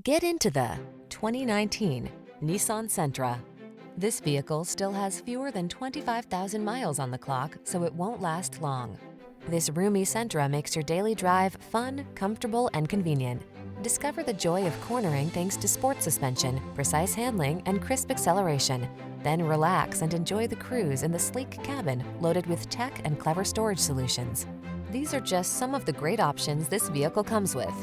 Get into the 2019 Nissan Sentra. This vehicle still has fewer than 25,000 miles on the clock, so it won't last long. This roomy Sentra makes your daily drive fun, comfortable, and convenient. Discover the joy of cornering thanks to sport suspension, precise handling, and crisp acceleration. Then relax and enjoy the cruise in the sleek cabin loaded with tech and clever storage solutions. These are just some of the great options this vehicle comes with: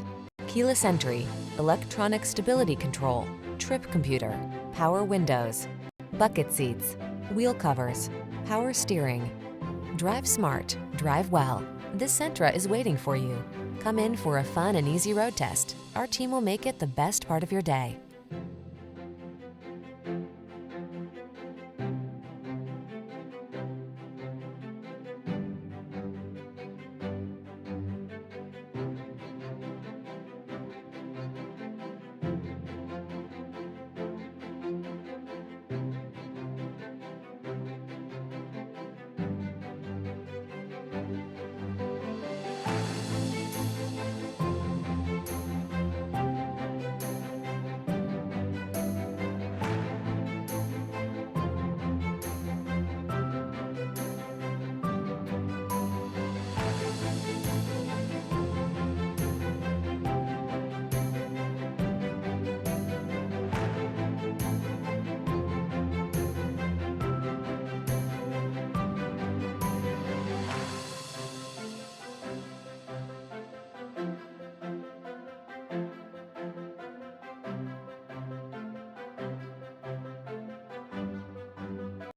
keyless entry, electronic stability control, trip computer, power windows, bucket seats, wheel covers, power steering. Drive smart, drive well. This Sentra is waiting for you. Come in for a fun and easy road test. Our team will make it the best part of your day.